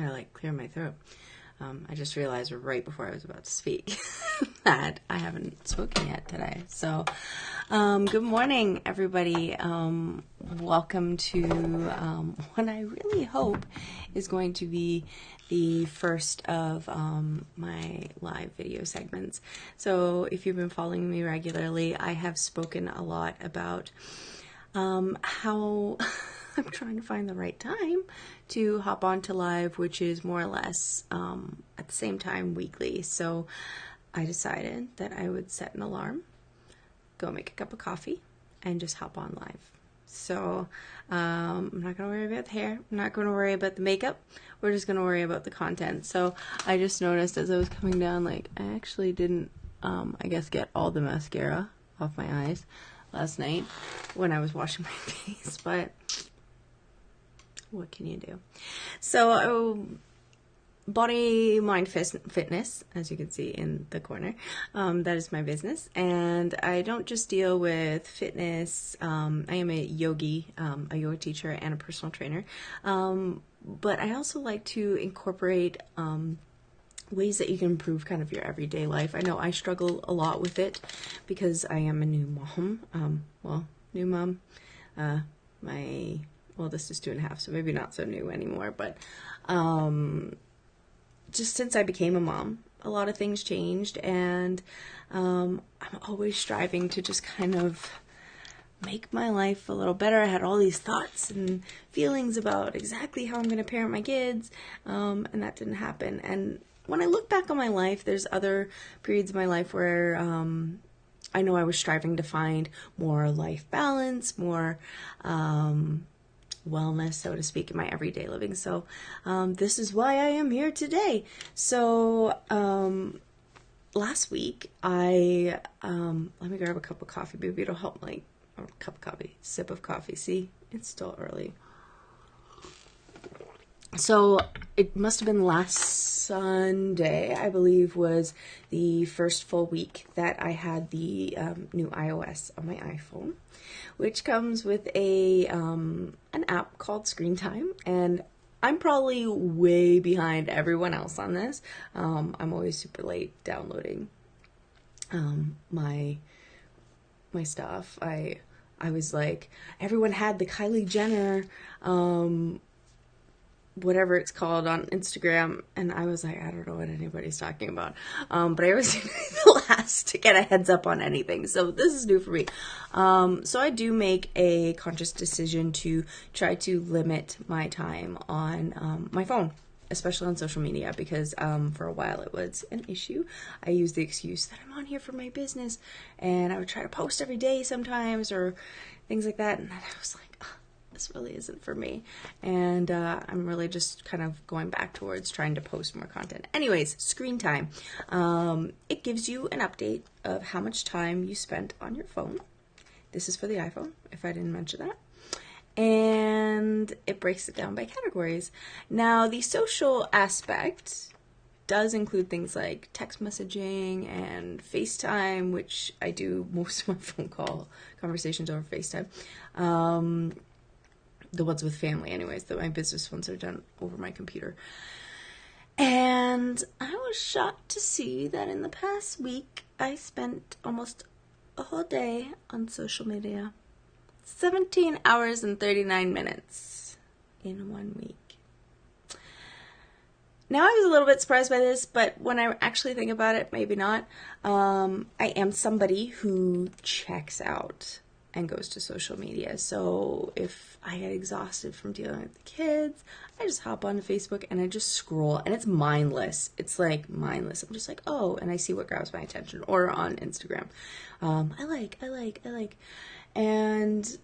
Gotta like clear my throat. I just realized right before I was about to speak that I haven't spoken yet today. So, good morning, everybody. Welcome to what I really hope is going to be the first of my live video segments. So, if you've been following me regularly, I have spoken a lot about how I'm trying to find the right time to hop on to live, which is more or less at the same time weekly. So I decided that I would set an alarm, go make a cup of coffee, and just hop on live. So I'm not going to worry about the hair. I'm not going to worry about the makeup. We're just going to worry about the content. So I just noticed as I was coming down, like, I actually didn't, I guess, get all the mascara off my eyes last night when I was washing my face, but what can you do? So, Body, Mind, Fitness, as you can see in the corner, that is my business, and I don't just deal with fitness. I am a yogi, a yoga teacher, and a personal trainer, but I also like to incorporate ways that you can improve kind of your everyday life. I know I struggle a lot with it because I am a new mom. New mom. My oldest is 2.5, so maybe not so new anymore, but just since I became a mom, a lot of things changed, and I'm always striving to just kind of make my life a little better. I had all these thoughts and feelings about exactly how I'm going to parent my kids, and that didn't happen. And when I look back on my life, there's other periods of my life where I know I was striving to find more life balance, more wellness, so to speak, in my everyday living. So this is why I am here today. So last week I let me grab a cup of coffee. Maybe it'll help, like a cup of coffee, sip of coffee. See, it's still early. So it must have been last Sunday, I believe, was the first full week that I had the new iOS on my iPhone, which comes with a an app called Screen Time, and I'm probably way behind everyone else on this. I'm always super late downloading my stuff. I was like, everyone had the Kylie Jenner whatever it's called on Instagram, and I was like, I don't know what anybody's talking about, but I always seem to be the last to get a heads up on anything, so this is new for me. So I do make a conscious decision to try to limit my time on my phone, especially on social media, because for a while it was an issue. I used the excuse that I'm on here for my business, and I would try to post every day sometimes, or things like that, and I was like, this really isn't for me, and I'm really just kind of going back towards trying to post more content. Anyways, Screen Time. It gives you an update of how much time you spent on your phone. This is for the iPhone, if I didn't mention that. And it breaks it down by categories. Now, the social aspect does include things like text messaging and FaceTime, which I do most of my phone call conversations over FaceTime. The ones with family anyways, my business ones are done over my computer. And I was shocked to see that in the past week, I spent almost a whole day on social media. 17 hours and 39 minutes in 1 week. Now, I was a little bit surprised by this, but when I actually think about it, maybe not. I am somebody who checks out and goes to social media. So if I get exhausted from dealing with the kids, I just hop onto Facebook and I just scroll, and it's mindless. It's like mindless. I'm just like, oh, and I see what grabs my attention. Or on Instagram. I like. And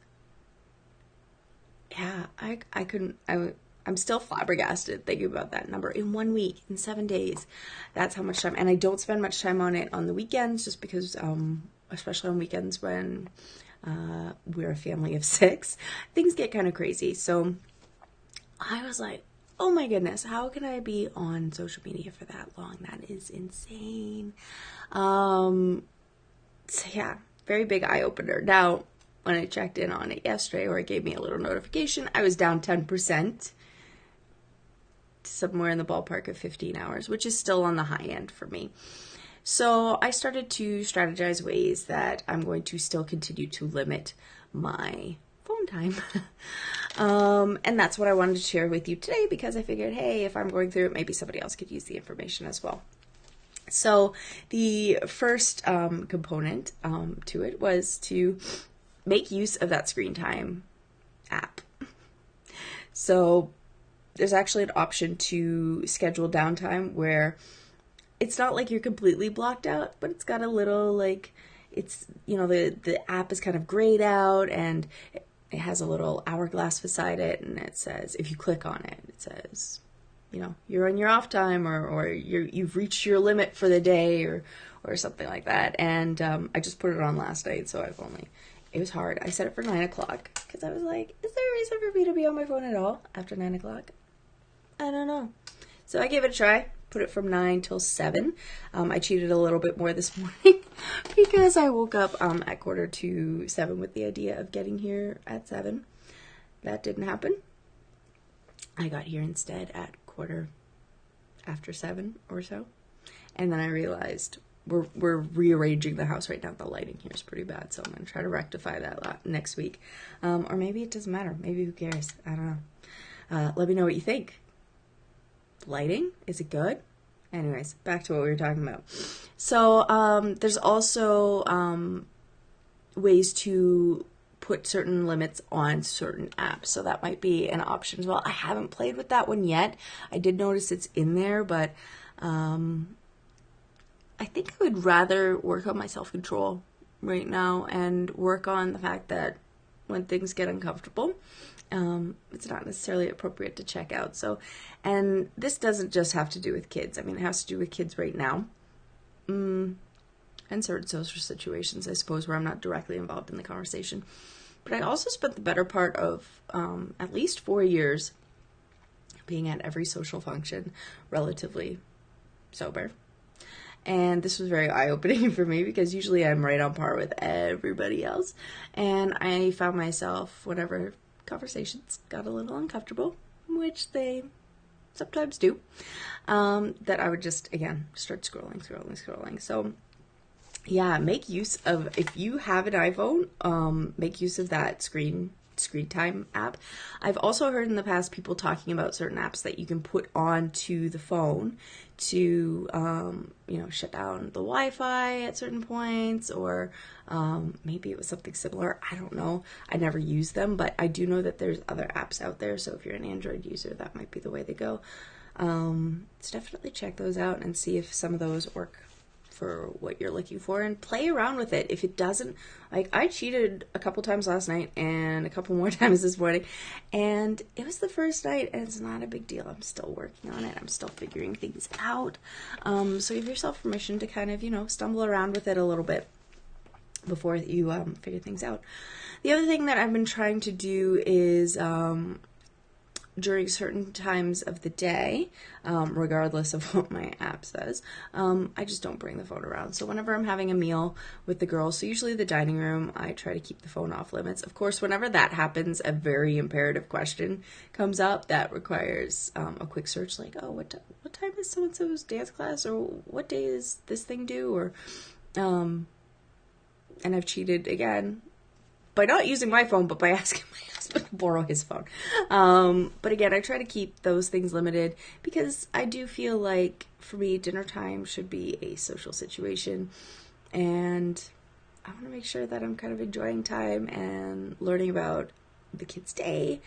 yeah, I'm still flabbergasted thinking about that number. In 1 week, in 7 days, that's how much time. And I don't spend much time on it on the weekends, just because, especially on weekends when we're a family of 6, things get kind of crazy. So I was like, oh my goodness, how can I be on social media for that long? That is insane. So yeah, very big eye opener. Now, when I checked in on it yesterday, or it gave me a little notification, I was down 10%. somewhere in the ballpark of 15 hours, which is still on the high end for me. So I started to strategize ways that I'm going to still continue to limit my phone time. And that's what I wanted to share with you today, because I figured, hey, if I'm going through it, maybe somebody else could use the information as well. So the first component to it was to make use of that screen time app. So there's actually an option to schedule downtime where it's not like you're completely blocked out, but it's got a little, like, it's, you know, the app is kind of grayed out, and it has a little hourglass beside it, and it says, if you click on it, it says, you know, you're on your off time, or you've reached your limit for the day, or something like that. And I just put it on last night, so it was hard. I set it for 9 o'clock because I was like, is there a reason for me to be on my phone at all after 9 o'clock? I don't know. So I gave it a try. Put it from 9 till 7. I cheated a little bit more this morning because I woke up at 6:45 with the idea of getting here at 7. That didn't happen. I got here instead at 7:15 or so. And then I realized we're rearranging the house right now. The lighting here is pretty bad, so I'm going to try to rectify that next week. Or maybe it doesn't matter. Maybe who cares? I don't know. Let me know what you think. Lighting, is it good? Anyways, back to what we were talking about. So there's also ways to put certain limits on certain apps, so that might be an option as well. I haven't played with that one yet. I did notice it's in there, but I think I would rather work on my self-control right now and work on the fact that when things get uncomfortable, it's not necessarily appropriate to check out. So, and this doesn't just have to do with kids. I mean, it has to do with kids right now. And certain social situations, I suppose, where I'm not directly involved in the conversation. But I also spent the better part of at least 4 years being at every social function relatively sober. And this was very eye-opening for me because usually I'm right on par with everybody else. And I found myself, whenever conversations got a little uncomfortable, which they sometimes do, that I would just, again, start scrolling. So yeah, make use of, if you have an iPhone, make use of that screen time app. I've also heard in the past people talking about certain apps that you can put onto the phone to, shut down the Wi-Fi at certain points, or maybe it was something similar. I don't know. I never use them, but I do know that there's other apps out there. So if you're an Android user, that might be the way to go. So definitely check those out and see if some of those work for what you're looking for, and play around with it. If it doesn't, like, I cheated a couple times last night and a couple more times this morning, and it was the first night, and it's not a big deal. I'm still working on it. I'm still figuring things out. So give yourself permission to kind of, stumble around with it a little bit before you figure things out. The other thing that I've been trying to do is during certain times of the day, regardless of what my app says, I just don't bring the phone around. So whenever I'm having a meal with the girls, so usually the dining room, I try to keep the phone off limits. Of course, whenever that happens, a very imperative question comes up that requires a quick search, like, oh, what time is so-and-so's dance class, or what day is this thing due, or, and I've cheated again by not using my phone, but by asking my husband to borrow his phone. But again, I try to keep those things limited because I do feel like, for me, dinner time should be a social situation, and I want to make sure that I'm kind of enjoying time and learning about the kid's day,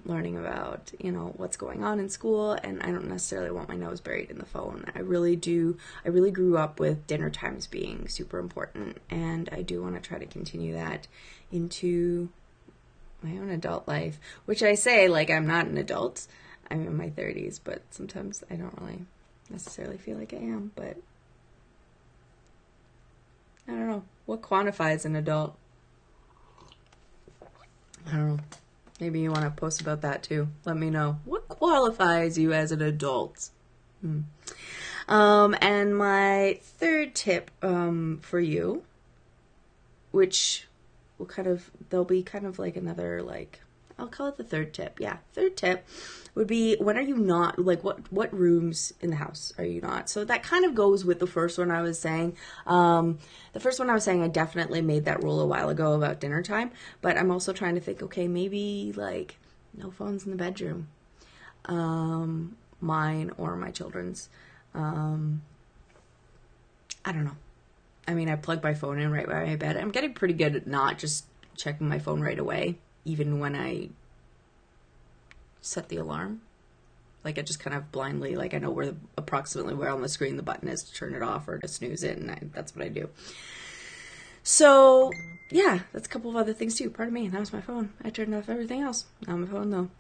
learning about, what's going on in school, and I don't necessarily want my nose buried in the phone. I really grew up with dinner times being super important, and I do want to try to continue that into my own adult life, which I say like I'm not an adult. I'm in my 30s, but sometimes I don't really necessarily feel like I am, but I don't know. What quantifies an adult? I don't know. Maybe you want to post about that too. Let me know. What qualifies you as an adult? And my third tip for you, which will they'll be kind of like another, like, I'll call it the third tip. Yeah, third tip would be, when are you not, like, what rooms in the house are you not? So that kind of goes with the first one I was saying. The first one I was saying, I definitely made that rule a while ago about dinner time, but I'm also trying to think, okay, maybe like no phones in the bedroom, mine or my children's. I don't know. I mean, I plug my phone in right by my bed. I'm getting pretty good at not just checking my phone right away, even when I set the alarm. Like, I just kind of blindly, like, I know approximately where on the screen the button is to turn it off or to snooze it, and that's what I do. So, yeah, that's a couple of other things too. Pardon me, that was my phone. I turned off everything else. Not my phone, though.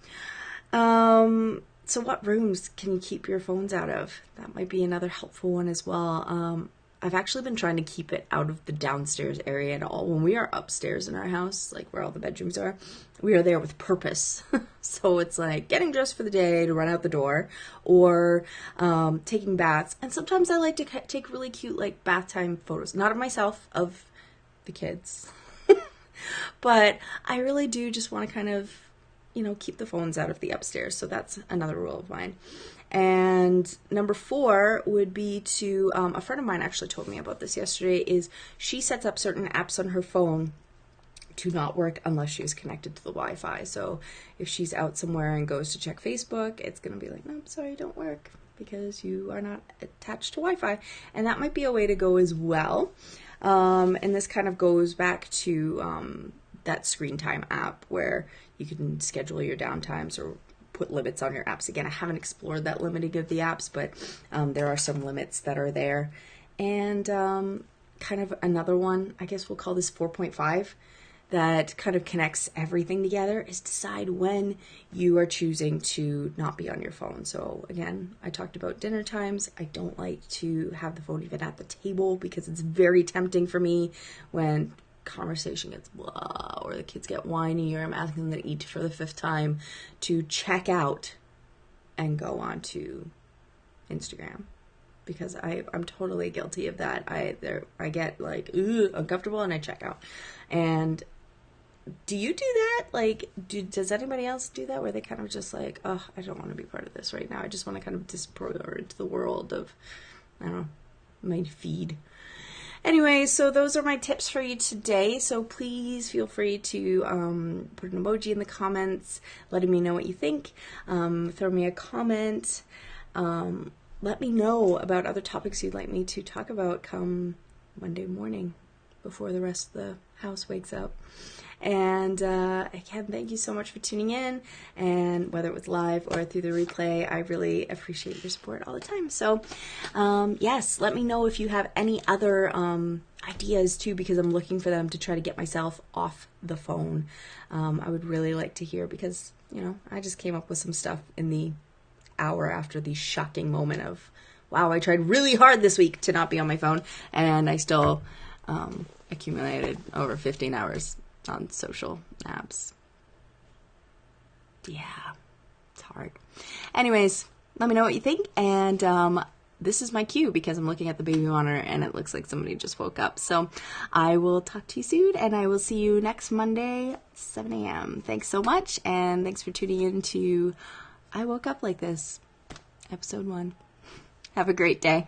So what rooms can you keep your phones out of? That might be another helpful one as well. I've actually been trying to keep it out of the downstairs area at all. When we are upstairs in our house, like where all the bedrooms are, we are there with purpose. So it's like getting dressed for the day to run out the door, or taking baths. And sometimes I like to take really cute, like, bath time photos. Not of myself, of the kids. But I really do just want to kind of, keep the phones out of the upstairs. So that's another rule of mine. And number 4 would be to, a friend of mine actually told me about this yesterday, is she sets up certain apps on her phone to not work unless she's connected to the Wi-Fi. So if she's out somewhere and goes to check Facebook, it's going to be like, no, I'm sorry, don't work because you are not attached to Wi-Fi. And that might be a way to go as well. And this kind of goes back to that screen time app where you can schedule your downtimes or put limits on your apps. Again, I haven't explored that limiting of the apps, but there are some limits that are there. And kind of another one, I guess we'll call this 4.5, that kind of connects everything together, is decide when you are choosing to not be on your phone. So again, I talked about dinner times. I don't like to have the phone even at the table because it's very tempting for me when conversation gets blah, or the kids get whiny, or I'm asking them to eat for the 5th time, to check out and go on to Instagram, because I'm totally guilty of that. I get like uncomfortable and I check out. And do you do that? Like, does anybody else do that, where they kind of just like, oh, I don't want to be part of this right now. I just want to kind of disappear into the world of, I don't know, my feed. Anyway, so those are my tips for you today. So please feel free to put an emoji in the comments, letting me know what you think. Throw me a comment. Let me know about other topics you'd like me to talk about come Monday morning before the rest of the house wakes up. And again, thank you so much for tuning in, and whether it was live or through the replay, I really appreciate your support all the time. So yes, let me know if you have any other ideas too, because I'm looking for them to try to get myself off the phone. I would really like to hear, because I just came up with some stuff in the hour after the shocking moment of, wow, I tried really hard this week to not be on my phone, and I still accumulated over 15 hours on social apps. Yeah, it's hard. Anyways, let me know what you think. And this is my cue, because I'm looking at the baby monitor and it looks like somebody just woke up. So I will talk to you soon, and I will see you next Monday, 7 a.m. Thanks so much, and thanks for tuning in to I Woke Up Like This, episode 1. Have a great day.